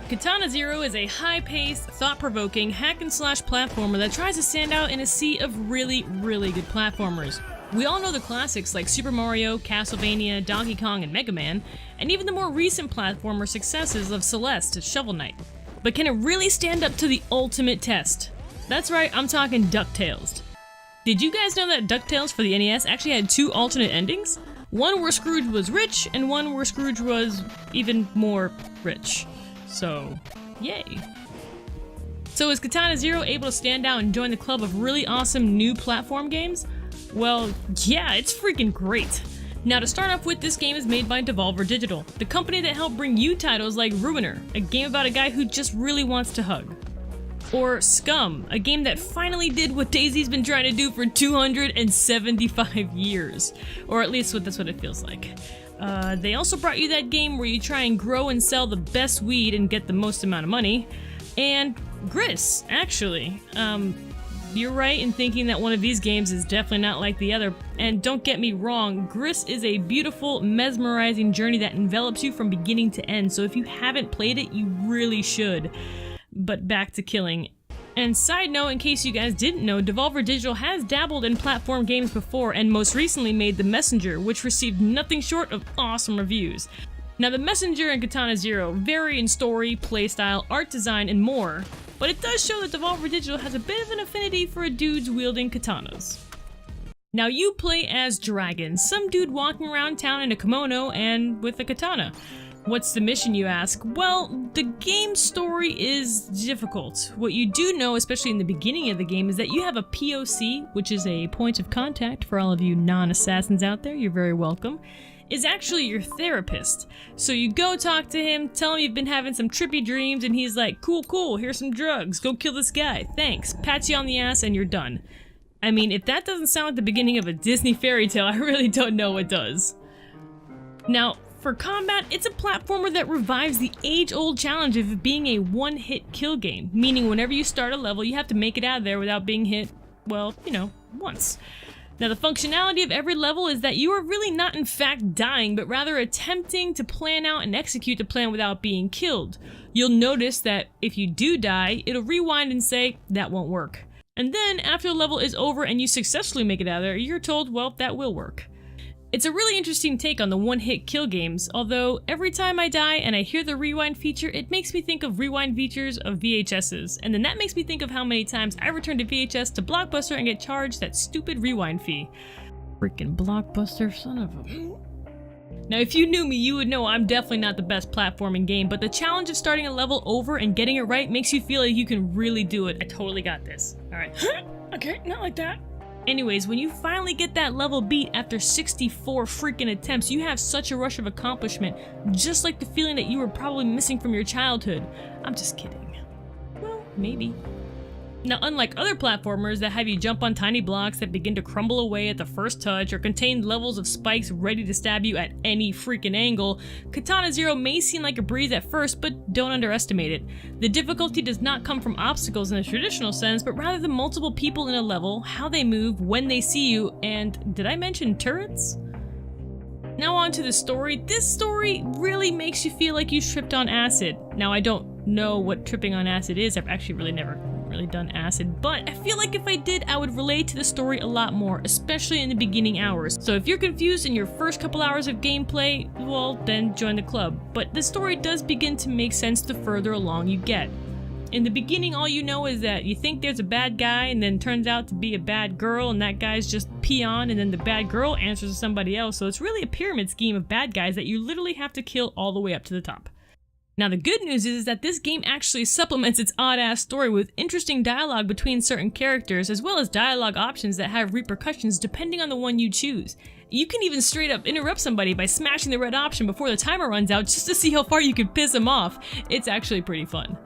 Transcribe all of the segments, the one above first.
Katana Zero is a high-paced, thought-provoking hack-and-slash platformer that tries to stand out in a sea of really good platformers. We all know the classics like Super Mario, Castlevania, Donkey Kong, and Mega Man, and even the more recent platformer successes of Celeste and Shovel Knight. But can it really stand up to the ultimate test? That's right, I'm talking DuckTales. Did you guys know that DuckTales for the NES actually had two alternate endings? One where Scrooge was rich, and one where Scrooge was even more rich. So, yay. So is Katana Zero able to stand out and join the club of really awesome new platform games? Well, yeah, it's freaking great. Now to start off with, this game is made by Devolver Digital, the company that helped bring you titles like Ruiner, a game about a guy who just really wants to hug. Or Scum, a game that finally did what Daisy's been trying to do for 275 years. Or at least that's what it feels like. They also brought you that game where you try and grow and sell the best weed and get the most amount of money. And Gris, actually. You're right in thinking that one of these games is definitely not like the other. And don't get me wrong, Gris is a beautiful, mesmerizing journey that envelops you from beginning to end. So if you haven't played it, you really should. But back to killing. And side note, in case you guys didn't know, Devolver Digital has dabbled in platform games before and most recently made The Messenger, which received nothing short of awesome reviews. Now The Messenger and Katana Zero vary in story, playstyle, art design, and more, but it does show that Devolver Digital has a bit of an affinity for dudes wielding katanas. Now you play as Dragon, some dude walking around town in a kimono and with a katana. What's the mission, you ask? Well, the game story is difficult. What you do know, especially in the beginning of the game, is that you have a POC, which is a point of contact for all of you non-assassins out there, you're very welcome, is actually your therapist. So you go talk to him, tell him you've been having some trippy dreams, and he's like, cool, here's some drugs, go kill this guy, thanks, pats you on the ass, and you're done. I mean, if that doesn't sound like the beginning of a Disney fairy tale, I really don't know what does. Now, for combat, it's a platformer that revives the age-old challenge of it being a one-hit kill game, meaning whenever you start a level, you have to make it out of there without being hit, well, you know, once. Now the functionality of every level is that you are really not in fact dying, but rather attempting to plan out and execute the plan without being killed. You'll notice that if you do die, it'll rewind and say, that won't work. And then, after the level is over and you successfully make it out of there, you're told, well, that will work. It's a really interesting take on the one-hit kill games, although every time I die and I hear the rewind feature, it makes me think of rewind features of VHSs, and then that makes me think of how many times I return to VHS to Blockbuster and get charged that stupid rewind fee. Freaking Blockbuster, son of a... Now if you knew me, you would know I'm definitely not the best platforming game, but the challenge of starting a level over and getting it right makes you feel like you can really do it. I totally got this. Alright. Okay, not like that. Anyways, when you finally get that level beat after 64 freaking attempts, you have such a rush of accomplishment, just like the feeling that you were probably missing from your childhood. I'm just kidding. Well, maybe. Now, unlike other platformers that have you jump on tiny blocks that begin to crumble away at the first touch or contain levels of spikes ready to stab you at any freaking angle, Katana Zero may seem like a breeze at first, but don't underestimate it. The difficulty does not come from obstacles in the traditional sense, but rather the multiple people in a level, how they move, when they see you, and did I mention turrets? Now on to the story. This story really makes you feel like you tripped on acid. Now I don't know what tripping on acid is, I've actually really never done acid, but I feel like if I did, I would relate to the story a lot more, especially in the beginning hours. So if you're confused in your first couple hours of gameplay, well, then join the club. But the story does begin to make sense the further along you get. In the beginning, all you know is that you think there's a bad guy, and then turns out to be a bad girl, and that guy's just peon, and then the bad girl answers to somebody else, so it's really a pyramid scheme of bad guys that you literally have to kill all the way up to the top. Now the good news is that this game actually supplements its odd-ass story with interesting dialogue between certain characters, as well as dialogue options that have repercussions depending on the one you choose. You can even straight up interrupt somebody by smashing the red option before the timer runs out just to see how far you can piss them off. It's actually pretty fun.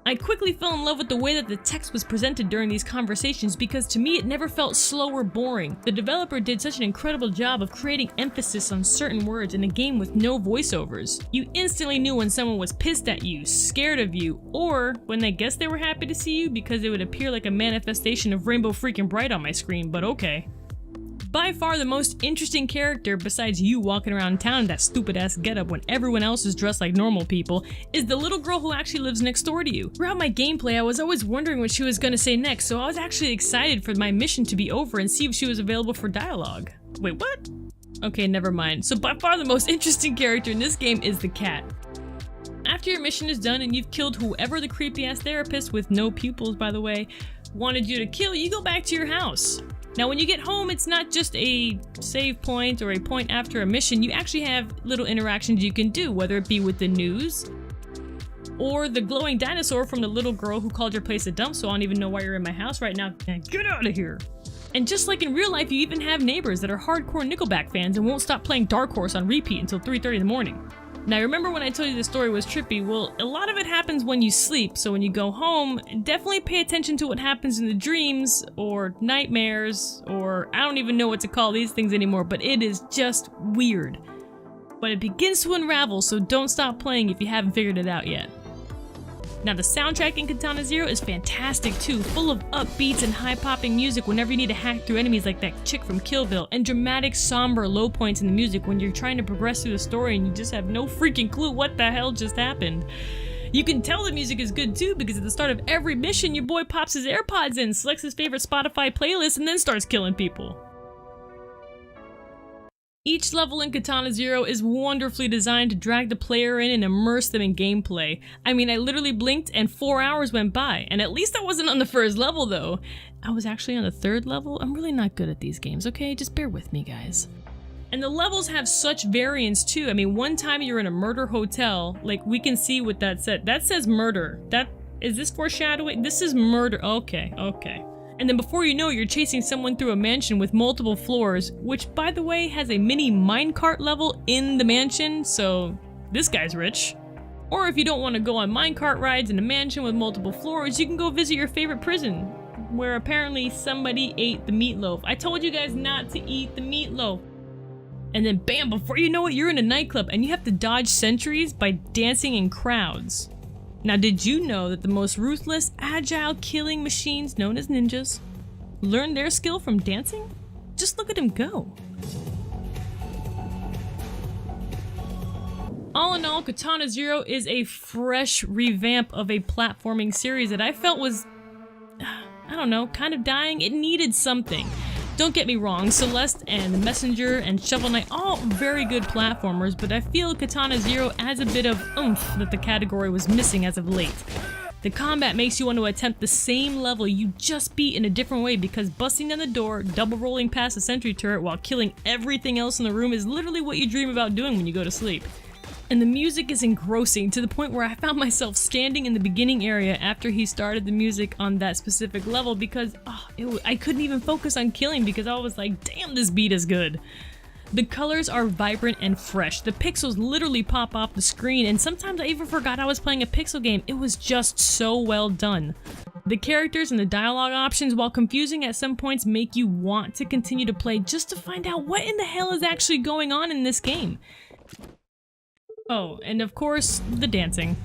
I quickly fell in love with the way that the text was presented during these conversations because to me it never felt slow or boring. The developer did such an incredible job of creating emphasis on certain words in a game with no voiceovers. You instantly knew when someone was pissed at you, scared of you, or when they guessed they were happy to see you because it would appear like a manifestation of Rainbow freaking Bright on my screen, but okay. By far the most interesting character, besides you walking around town in that stupid ass getup when everyone else is dressed like normal people, is the little girl who actually lives next door to you. Throughout my gameplay, I was always wondering what she was gonna say next, so I was actually excited for my mission to be over and see if she was available for dialogue. Wait, what? Okay, never mind. So by far the most interesting character in this game is the cat. After your mission is done and you've killed whoever the creepy ass therapist, with no pupils by the way, wanted you to kill, you go back to your house. Now when you get home, it's not just a save point or a point after a mission, you actually have little interactions you can do, whether it be with the news, or the glowing dinosaur from the little girl who called your place a dump, so I don't even know why you're in my house right now. Get out of here! And just like in real life, you even have neighbors that are hardcore Nickelback fans and won't stop playing Dark Horse on repeat until 3:30 in the morning. Now remember when I told you the story was trippy? Well, a lot of it happens when you sleep, so when you go home, definitely pay attention to what happens in the dreams, or nightmares, or I don't even know what to call these things anymore, but it is just weird. But it begins to unravel, so don't stop playing if you haven't figured it out yet. Now the soundtrack in Katana Zero is fantastic too, full of upbeats and high-popping music whenever you need to hack through enemies like that chick from Kill Bill, and dramatic, somber low points in the music when you're trying to progress through the story and you just have no freaking clue what the hell just happened. You can tell the music is good too because at the start of every mission your boy pops his AirPods in, selects his favorite Spotify playlist, and then starts killing people. Each level in Katana Zero is wonderfully designed to drag the player in and immerse them in gameplay. I mean, I literally blinked and 4 hours went by, and at least I wasn't on the first level though. I was actually on the third level. I'm really not good at these games, okay? Just bear with me, guys. And the levels have such variance too. I mean, one time you're in a murder hotel, like we can see what that said. That says murder. Is this foreshadowing? This is murder. Okay, okay. And then before you know, you're chasing someone through a mansion with multiple floors, which by the way has a mini minecart level in the mansion, so this guy's rich. Or if you don't want to go on minecart rides in a mansion with multiple floors, you can go visit your favorite prison, where apparently somebody ate the meatloaf. I told you guys not to eat the meatloaf. And then bam, before you know it, you're in a nightclub and you have to dodge sentries by dancing in crowds. Now, did you know that the most ruthless, agile killing machines known as ninjas learn their skill from dancing? Just look at him go. All in all, Katana Zero is a fresh revamp of a platforming series that I felt was, I don't know, kind of dying. It needed something. Don't get me wrong, Celeste and The Messenger and Shovel Knight, all very good platformers, but I feel Katana Zero adds a bit of oomph that the category was missing as of late. The combat makes you want to attempt the same level you just beat in a different way because busting down the door, double rolling past a sentry turret while killing everything else in the room is literally what you dream about doing when you go to sleep. And the music is engrossing to the point where I found myself standing in the beginning area after he started the music on that specific level because I couldn't even focus on killing because I was like, damn, this beat is good. The colors are vibrant and fresh. The pixels literally pop off the screen, and sometimes I even forgot I was playing a pixel game. It was just so well done. The characters and the dialogue options, while confusing at some points, make you want to continue to play just to find out what in the hell is actually going on in this game. Oh, and of course, the dancing.